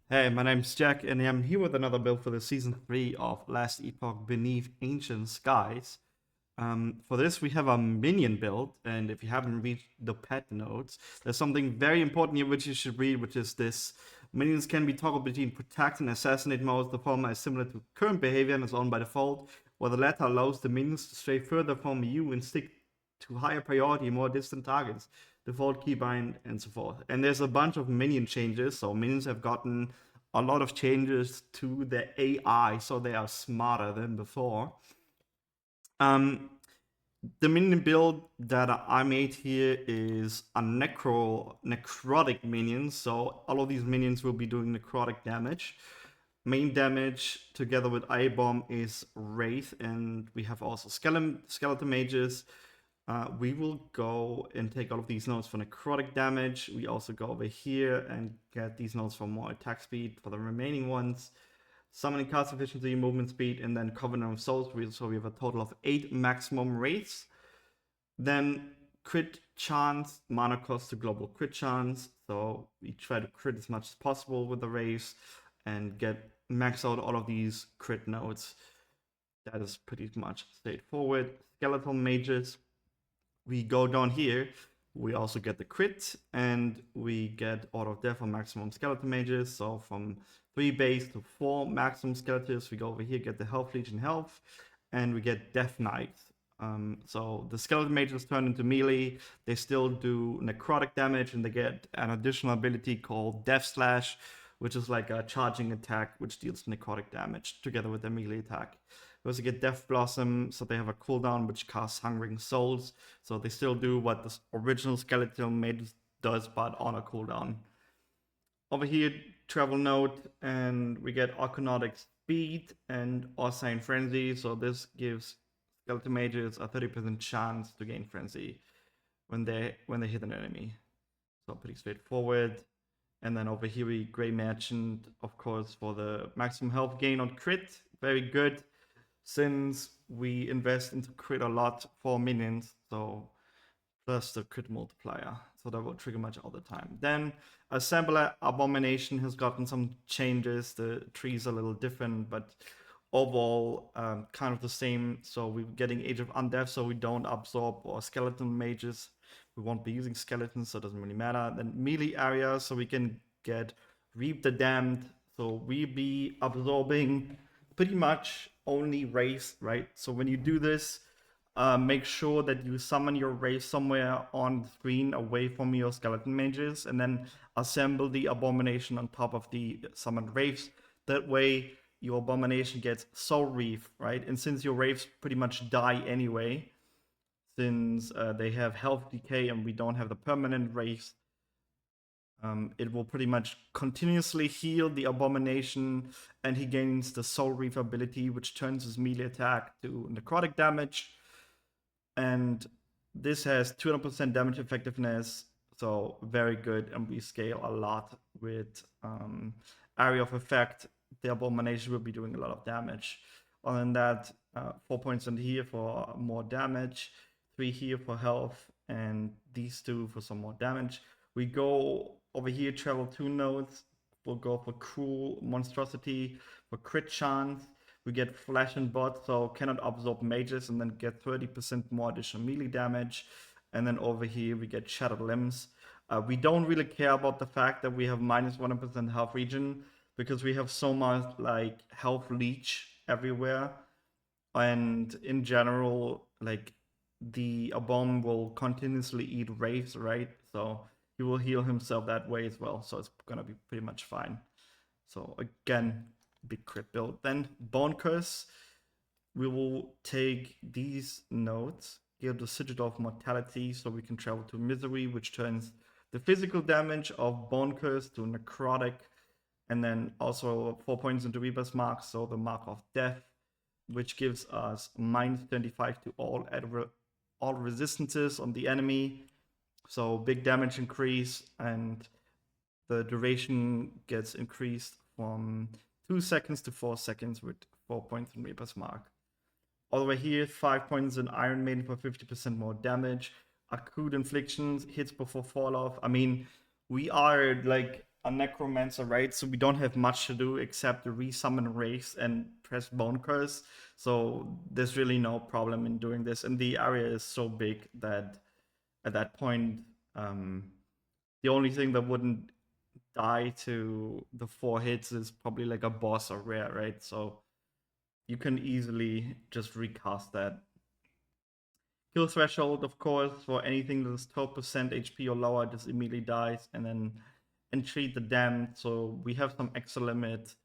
Hey, my name's Jack, and I'm here with another build for the Season 3 of Last Epoch Beneath Ancient Skies. For this, we have a minion build, and if you haven't read the pet notes, there's something very important here which you should read, which is this. Minions can be toggled between protect and assassinate modes. The former is similar to current behavior and is on by default, while the latter allows the minions to stray further from you and stick to higher priority, more distant targets, default keybind, and so forth. And there's a bunch of minion changes, so minions have gotten a lot of changes to the AI, so they are smarter than before. The minion build that I made here is a necrotic minion, so all of these minions will be doing necrotic damage. Main damage together with Eye Bomb is Wraith, and we have also skeleton mages. We will go and take all of these nodes for necrotic damage. We also go over here and get these nodes for more attack speed for the remaining ones. Summoning cast efficiency, movement speed, and then Covenant of Souls. So we have a total of 8 maximum Wraiths. Then crit chance, mana cost to global crit chance. So we try to crit as much as possible with the Wraiths and get max out all of these crit nodes. That is pretty much straightforward. Skeletal mages. We go down here, we also get the crit, and we get Order of Death for maximum skeleton mages. So from 3 base to 4 maximum skeletons, we go over here, get the Health Legion health, and we get Death Knight. So the skeleton mages turn into melee. They still do necrotic damage, and they get an additional ability called Death Slash, which is like a charging attack which deals necrotic damage together with their melee attack. We also get Death Blossom, so they have a cooldown which casts Hungering Souls. So they still do what the original Skeletal Mage does, but on a cooldown. Over here, Travel Note, and we get Arcanautic Speed and Orsine Frenzy. So this gives Skeleton Mages a 30% chance to gain Frenzy when they hit an enemy. So pretty straightforward. And then over here we Grey Merchant, of course, for the maximum health gain on crit. Very good, since we invest into crit a lot for minions, so plus the crit multiplier, so that will trigger much all the time. Then Assembler Abomination has gotten some changes. The trees are a little different, but overall kind of the same. So we're getting Age of Undeath, so we don't absorb or skeleton mages. We won't be using skeletons, so it doesn't really matter. Then melee area, so we can get Reap the Damned. So we be absorbing pretty much only Wraiths, right? So when you do this, make sure that you summon your Wraith somewhere on the screen away from your skeleton mages, and then assemble the Abomination on top of the summoned Wraiths. That way, your Abomination gets Soul Reef, right? And since your Wraiths pretty much die anyway, since they have health decay and we don't have the permanent Wraiths, it will pretty much continuously heal the Abomination, and he gains the Soul Reef ability, which turns his melee attack to necrotic damage. And this has 200% damage effectiveness, so very good, and we scale a lot with area of effect. The Abomination will be doing a lot of damage. Other than that, 4 points in here for more damage, 3 here for health, and these 2 for some more damage. We go over here, travel 2 nodes. We'll go for Cruel Monstrosity for crit chance. We get Flash and Bot, so cannot absorb mages, and then get 30% more additional melee damage. And then over here we get Shattered Limbs. We don't really care about the fact that we have minus 100% health regen, because we have so much like health leech everywhere. And in general, like the Abom will continuously eat Wraiths, right? So he will heal himself that way as well. So it's gonna be pretty much fine. So again, big crit build. Then Bone Curse. We will take these nodes, give the Sigil of Mortality, so we can travel to Misery, which turns the physical damage of Bone Curse to Necrotic, and then also 4 points into Reaper's Mark, so the Mark of Death, which gives us minus 25 to all resistances on the enemy. So big damage increase, and the duration gets increased from 2 seconds to 4 seconds with 4 points in Reaper's Mark. All the way here, 5 points in Iron Maiden for 50% more damage. Acute Inflictions, hits before fall off. I mean, we are like a Necromancer, right? So we don't have much to do except to resummon Wraiths and press Bone Curse. So there's really no problem in doing this. And the area is so big that at that point, the only thing that wouldn't die to the 4 hits is probably like a boss or rare, right? So you can easily just recast that. Kill threshold, of course, for anything that is 12% HP or lower, just immediately dies, and then entreat the damned. So we have some extra limit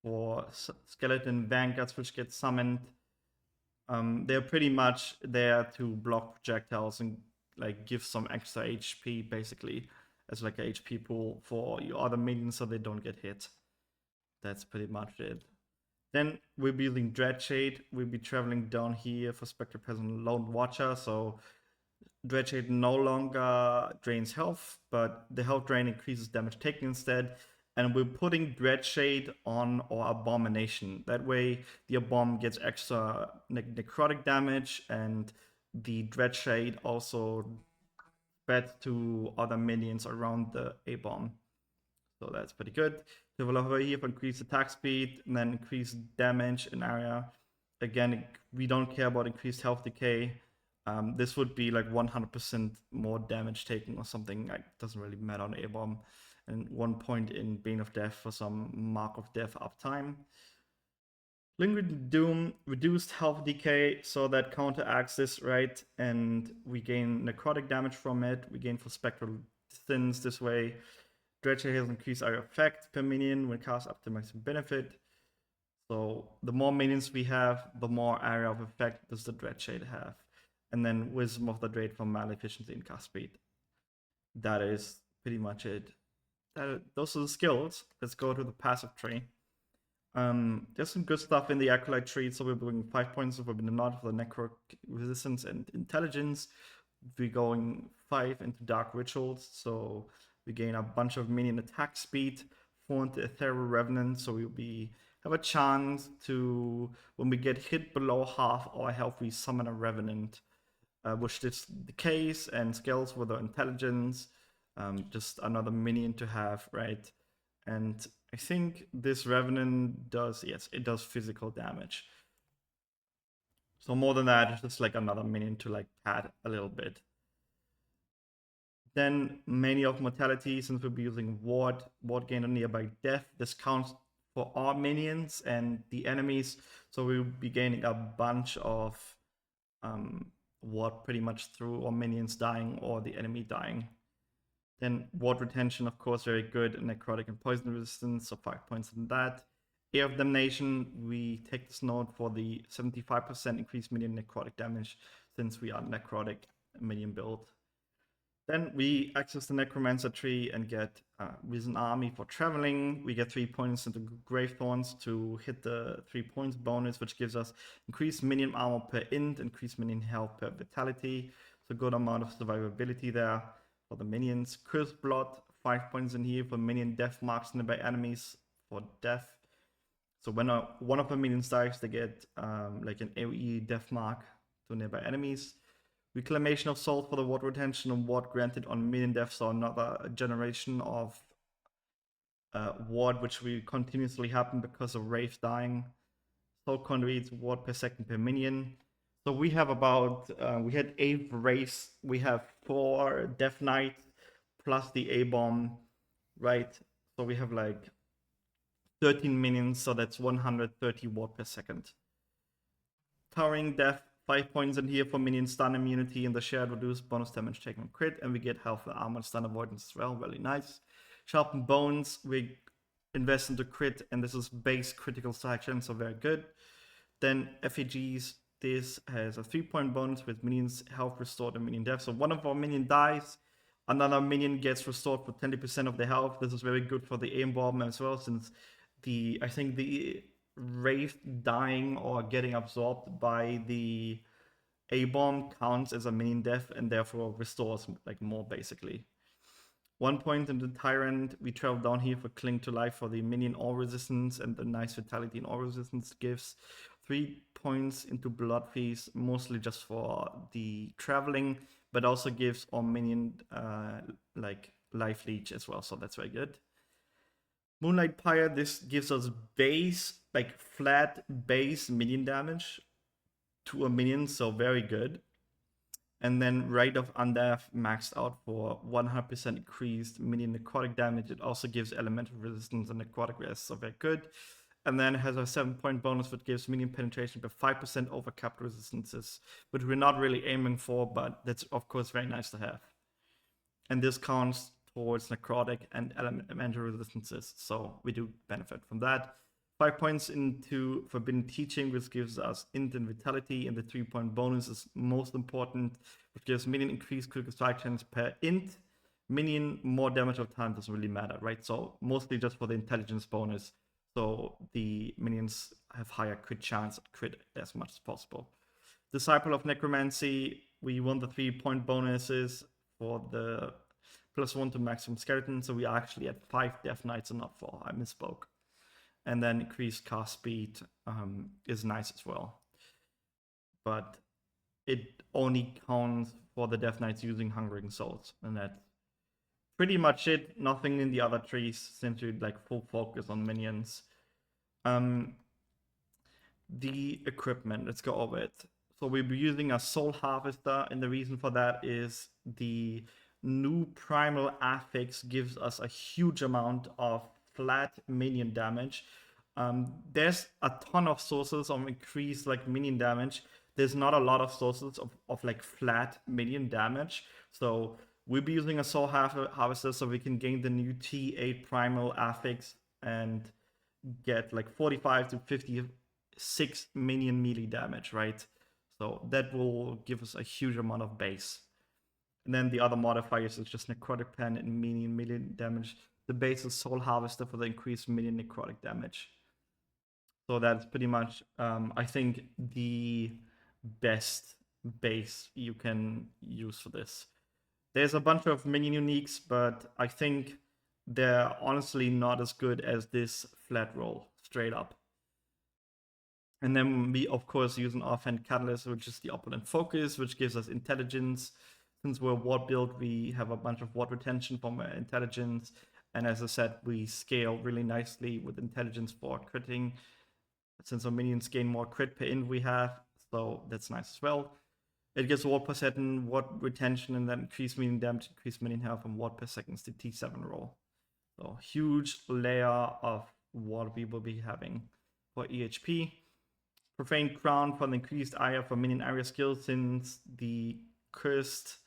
for skeleton vanguards which get summoned. They're pretty much there to block projectiles and like give some extra HP basically as like a HP pool for your other minions so they don't get hit. That's pretty much it. Then we'll be using Dreadshade. We'll be traveling down here for Spectre Peasant Lone Watcher. So Dreadshade no longer drains health, but the health drain increases damage taken instead. And we're putting Dreadshade on our Abomination. That way the Abom gets extra necrotic damage, and the Dreadshade also spreads to other minions around the A-Bomb. So that's pretty good. Develop over here for increased attack speed and then increased damage in area. Again, we don't care about increased health decay. This would be like 100% more damage taken or something. Like, doesn't really matter on A-Bomb. And 1 point in Bane of Death for some Mark of Death uptime. Lingering Doom, reduced health decay, so that counteracts this, right? And we gain necrotic damage from it. We gain for spectral distance this way. Dreadshade has increased our effect per minion when cast up to maximum benefit. So the more minions we have, the more area of effect does the Dreadshade have. And then Wisdom of the Dread for melee efficiency and cast speed. That is pretty much it. Those are the skills. Let's go to the passive tree. There's some good stuff in the Acolyte tree. So we're doing 5 points of Forbidden Knot for the Necrotic resistance and intelligence. We're going 5 into Dark Rituals. So we gain a bunch of minion attack speed, 4 into Ethereal Revenant. So we have a chance to, when we get hit below half our health, we summon a Revenant, which is the case, and scales with the intelligence. Just another minion to have, right? And I think this Revenant does, yes, it does physical damage. So more than that, it's just like another minion to like pad a little bit. Then Mania of Mortality, since we'll be using Ward gain on nearby death. This counts for our minions and the enemies. So we'll be gaining a bunch of Ward pretty much through our minions dying or the enemy dying. Then Ward retention, of course, very good. Necrotic and poison resistance, so 5 points in that. Air of Damnation, we take this note for the 75% increased minion necrotic damage since we are necrotic minion build. Then we access the Necromancer tree and get Risen Army for traveling. We get 3 points into Grave Thorns to hit the 3 points bonus, which gives us increased minion armor per int, increased minion health per vitality. So good amount of survivability there for the minions. Cursed Blood, 5 points in here for minion death marks nearby enemies for death. So when one of the minions dies, they get like an AoE death mark to nearby enemies. Reclamation of Soul for the ward retention and ward granted on minion death, so another generation of ward which will continuously happen because of Wraith dying. Soul conduits ward per second per minion. So we have about, we had 8 Wraiths, we have 4 Death Knights plus the A-Bomb, right? So we have like 13 minions, so that's 130 ward per second. Towering Death, 5 points in here for minion stun immunity and the shared reduced bonus damage taken on crit, and we get health and armor stun avoidance as well, really nice. Sharpened Bones, we invest into crit, and this is base critical section, so very good. Then effigies, this has a 3-point bonus with minions health restored and minion death. So one of our minion dies, another minion gets restored for 20% of their health. This is very good for the aim bomb as well, since I think the Wraith dying or getting absorbed by the A-bomb counts as a minion death and therefore restores like more basically. 1 point in the Tyrant, we travel down here for Cling to Life for the minion all resistance, and the nice vitality and all resistance gives 3 points into Blood Feast, mostly just for the traveling, but also gives our minion like life leech as well, so that's very good. Moonlight Pyre, this gives us base, like flat base minion damage to a minion, so very good. And then Rite of Undeath maxed out for 100% increased minion necrotic damage. It also gives elemental resistance and necrotic rest, so very good. And then it has a 7-point bonus that gives minion penetration by 5% over capped resistances, which we're not really aiming for, but that's of course very nice to have. And this counts towards necrotic and elemental resistances, so we do benefit from that. 5 points into Forbidden Teaching, which gives us int and vitality, and the 3-point bonus is most important, which gives minion increased critical strike chance per int. Minion more damage of time doesn't really matter, right? So mostly just for the intelligence bonus, so the minions have higher crit chance, crit as much as possible. Disciple of Necromancy, we want the 3-point bonuses for the +1 to maximum skeleton, so we are actually at 5 Death Knights and not 4. I misspoke. And then increased cast speed is nice as well. But it only counts for the Death Knights using Hungering Souls, and that's pretty much it. Nothing in the other trees, simply like full focus on minions. The equipment, let's go over it. So we'll be using a Soul Harvester, and the reason for that is the new Primal Affix gives us a huge amount of flat minion damage. There's a ton of sources of increased like minion damage. There's not a lot of sources of like flat minion damage. So we'll be using a Soul Harvester so we can gain the new T8 Primal Affix and get like 45 to 56 minion melee damage, right? So that will give us a huge amount of base. And then the other modifiers is just Necrotic Pen and minion melee damage. The base is Soul Harvester for the increased minion necrotic damage. So that's pretty much, I think, the best base you can use for this. There's a bunch of minion uniques, but I think they're honestly not as good as this flat roll, straight up. And then we, of course, use an offhand catalyst, which is the opponent focus, which gives us intelligence. Since we're ward build, we have a bunch of ward retention from our intelligence. And as I said, we scale really nicely with intelligence for critting, since our minions gain more crit per int we have. So that's nice as well. It gives ward per second, ward retention, and then increased minion damage, increased minion health, and ward per second is the T7 roll. So huge layer of ward we will be having for EHP. Profane Crown for the increased area for minion area skill, since the cursed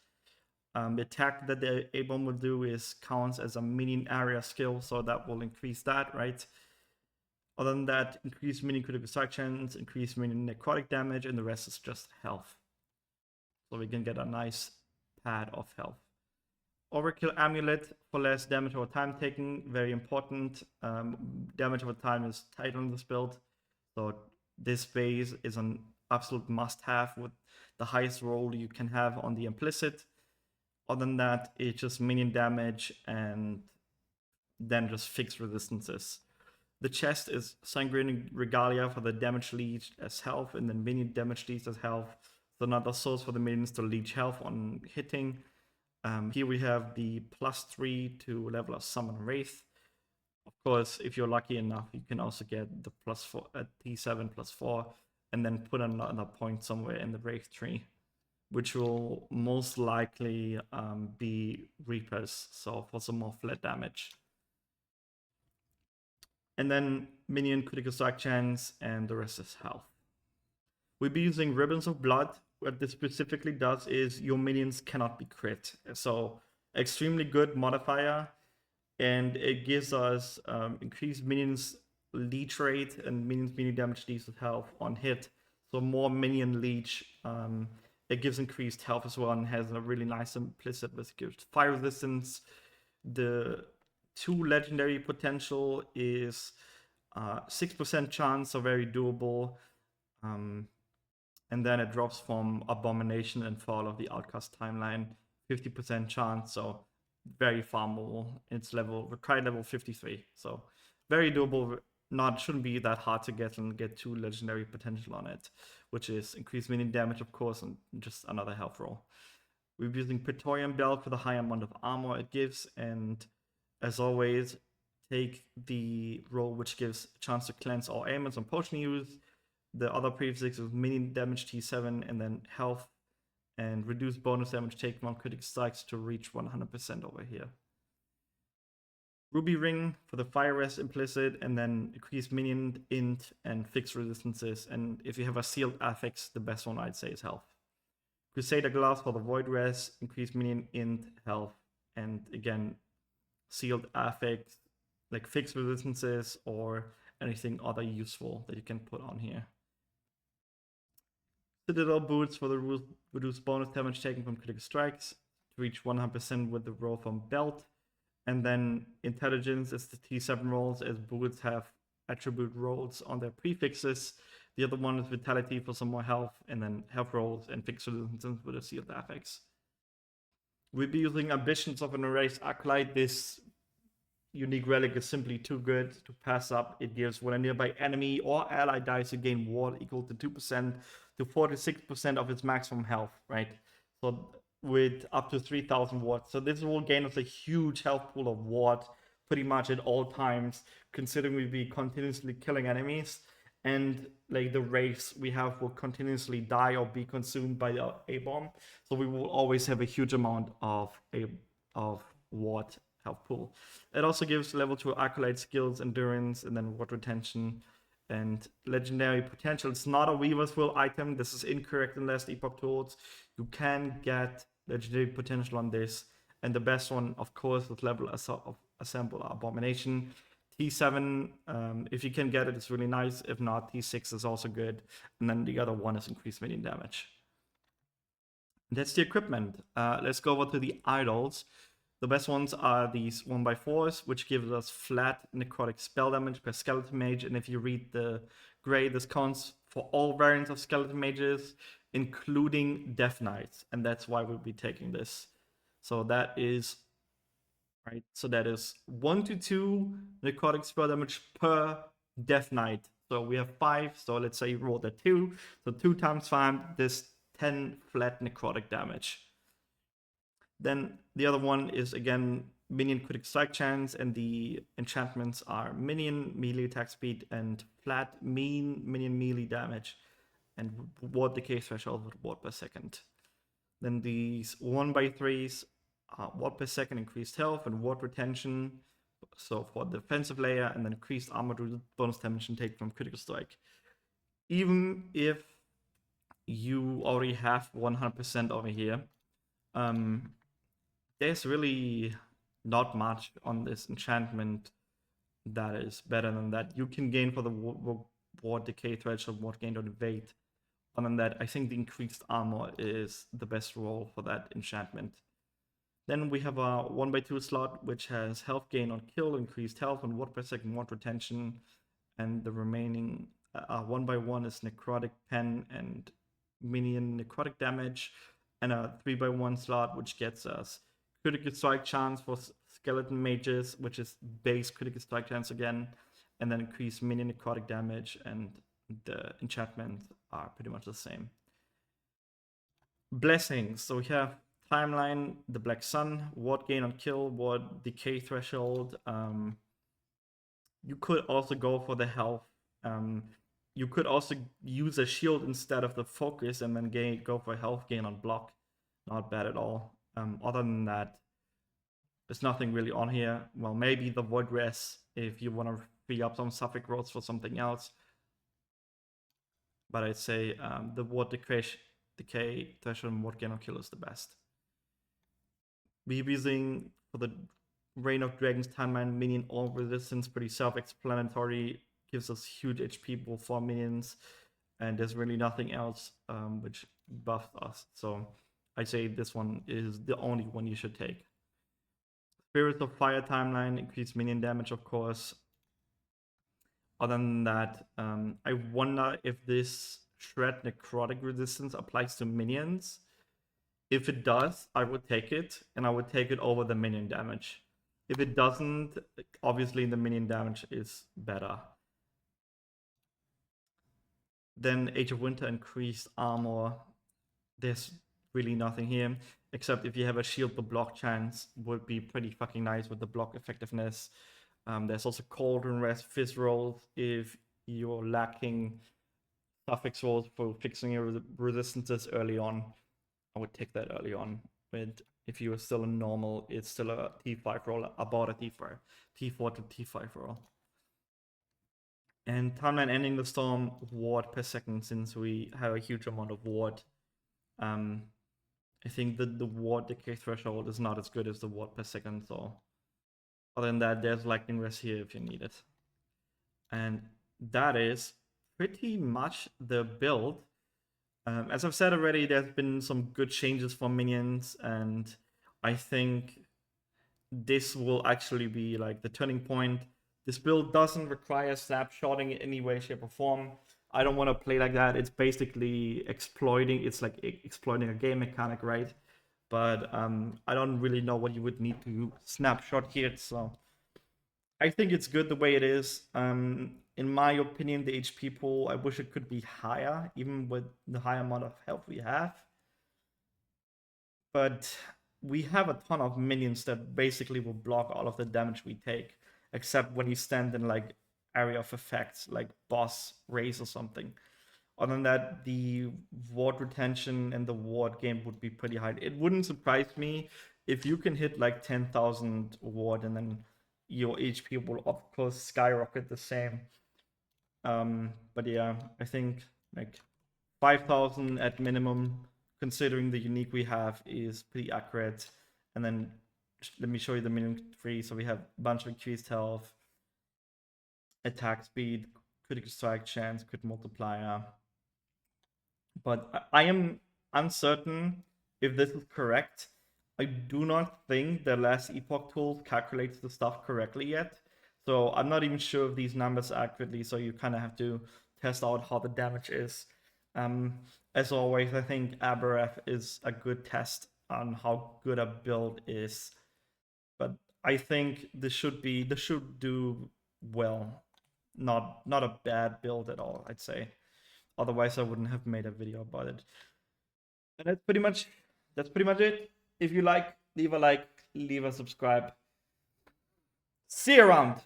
attack that the A-bomb will do is counts as a minion area skill, so that will increase that, right? Other than that, increased minion critical strike chance, increased minion necrotic damage, and the rest is just health. So we can get a nice pad of health. Overkill Amulet for less damage over time taken, very important. Damage over time is tight on this build, so this base is an absolute must-have with the highest roll you can have on the implicit. Other than that, it's just minion damage and then just fixed resistances. The chest is Sanguine Regalia for the damage leech as health, and then minion damage leech as health. So another source for the minions to leech health on hitting. Here we have the +3 to level up Summon Wraith. Of course, if you're lucky enough, you can also get the +4 at T7 +4, and then put another point somewhere in the Wraith tree, which will most likely be Reapers, so for some more flat damage. And then minion critical strike chance, and the rest is health. We'll be using Ribbons of Blood. What this specifically does is your minions cannot be crit. So extremely good modifier, and it gives us increased minions leech rate and minions minion damage leech with health on hit. So more minion leech. It gives increased health as well, and has a really nice implicit with gives fire resistance. The 2 legendary potential is 6% chance, so very doable. And then it drops from Abomination and Fall of the Outcast timeline, 50% chance, so very farmable. It's required level 53, so very doable. Shouldn't be that hard to get, and get 2 legendary potential on it, which is increased minion damage, of course, and just another health roll. We're using Praetorian Belt for the high amount of armor it gives, and as always, take the role which gives a chance to cleanse all ailments on potion use. The other prefix is minion damage T7 and then health and reduce bonus damage taken on critical strikes to reach 100% over here. Ruby Ring for the fire rest implicit, and then increase minion int and fixed resistances. And if you have a sealed affix, the best one I'd say is health. Crusader Glass for the void rest, increase minion int, health, and again, sealed affix, like fixed resistances or anything other useful that you can put on here. Citadel boots for the reduce bonus damage taken from critical strikes to reach 100% with the roll from belt. And then intelligence is the T7 rolls, as boots have attribute rolls on their prefixes. The other one is vitality for some more health, and then health rolls and fixed resistance with a sealed affix. We'll be using Ambitions of an Erased Acolyte. This unique relic is simply too good to pass up. It gives when a nearby enemy or ally dies, you gain ward equal to 2% to 46% of its maximum health, right? So with up to 3,000 ward. So this will gain us a huge health pool of ward pretty much at all times, considering we'll be continuously killing enemies. And like the wraiths we have will continuously die or be consumed by the A-bomb. So we will always have a huge amount of ward health pool. It also gives level 2 acolyte skills, endurance, and then ward retention and legendary potential. It's not a Weaver's Will item. This is incorrect in last Epoch tools. You can get legendary potential on this. And the best one, of course, with level of assemble Abomination. T7, if you can get it, it's really nice. If not, T6 is also good. And then the other one is increased minion damage. That's the equipment. Let's go over to the idols. The best ones are these 1x4s, which gives us flat necrotic spell damage per skeleton mage. And if you read the gray, this counts for all variants of skeleton mages, including Death Knights. And that's why we'll be taking this. So that is, right? So that is 1 to 2 necrotic spell damage per Death Knight. So we have 5. So let's say you rolled a 2. So 2 times 5, this 10 flat necrotic damage. Then the other one is, again, minion critical strike chance, and the enchantments are minion melee attack speed and flat mean minion melee damage and ward decay threshold with ward per second. Then these 1x3s are ward per second increased health and ward retention, so for the defensive layer, and then increased armor bonus damage take from critical strike. Even if you already have 100% over here, there's really not much on this enchantment that is better than that. You can gain for the ward decay threshold, ward gain on evade. Other than that, I think the increased armor is the best role for that enchantment. Then we have a 1x2 slot, which has health gain on kill, increased health, and ward per second, ward retention. And the remaining 1x1 is necrotic pen and minion necrotic damage. And a 3x1 slot, which gets us critical strike chance for skeleton mages, which is base critical strike chance again, and then increase minion necrotic damage, and the enchantments are pretty much the same. Blessings. So we have timeline, the Black Sun, ward gain on kill, ward decay threshold. You could also go for the health. You could also use a shield instead of the focus and then go for health gain on block. Not bad at all. Other than that, there's nothing really on here. Well, maybe the Void Rest if you want to free up some suffix rolls for something else. But I'd say the ward decay threshold and ward gain on kill is the best. We're using for the Reign of Dragons timeline minion all resistance, pretty self-explanatory. Gives us huge HP pool for minions, and there's really nothing else which buffs us. So I'd say this one is the only one you should take. Spirit of Fire timeline, increased minion damage, of course. Other than that, I wonder if this Shred Necrotic resistance applies to minions. If it does, I would take it, and I would take it over the minion damage. If it doesn't, obviously the minion damage is better. Then Age of Winter, increased armor. There's really nothing here, except if you have a shield the block chance, would be pretty fucking nice with the block effectiveness. There's also Cauldron Fizz rolls if you're lacking suffix rolls for fixing your resistances early on. I would take that early on. But if you are still a normal, it's still a T5 roll, about a T4 to T5 roll. And timeline ending the storm, ward per second, since we have a huge amount of ward. I think that the ward decay threshold is not as good as the ward per second, so other than that, there's lightning rest here if you need it. And that is pretty much the build. As I've said already, there's been some good changes for minions, and I think this will actually be like the turning point. This build doesn't require snapshotting in any way, shape, or form. I don't want to play like that. It's basically exploiting. It's like exploiting a game mechanic, right? But I don't really know what you would need to snapshot here. So I think it's good the way it is. In my opinion, the HP pool, I wish it could be higher, even with the high amount of health we have. But we have a ton of minions that basically will block all of the damage we take, except when you stand in like area of effects, like boss, raise, or something. Other than that, the ward retention and the ward game would be pretty high. It wouldn't surprise me if you can hit like 10,000 ward and then your HP will of course skyrocket the same. But yeah, I think like 5,000 at minimum, considering the unique we have, is pretty accurate. And then let me show you the minion tree. So we have a bunch of increased health, attack speed, critical strike chance, crit multiplier. But I am uncertain if this is correct. I do not think the last Epoch tool calculates the stuff correctly yet. So I'm not even sure if these numbers accurately, so you kind of have to test out how the damage is. As always, I think Aberrath is a good test on how good a build is. But I think this should do well. Not a bad build at all, I'd say. Otherwise, I wouldn't have made a video about it. And that's pretty much it. If you like, leave a like, leave a subscribe. See you around.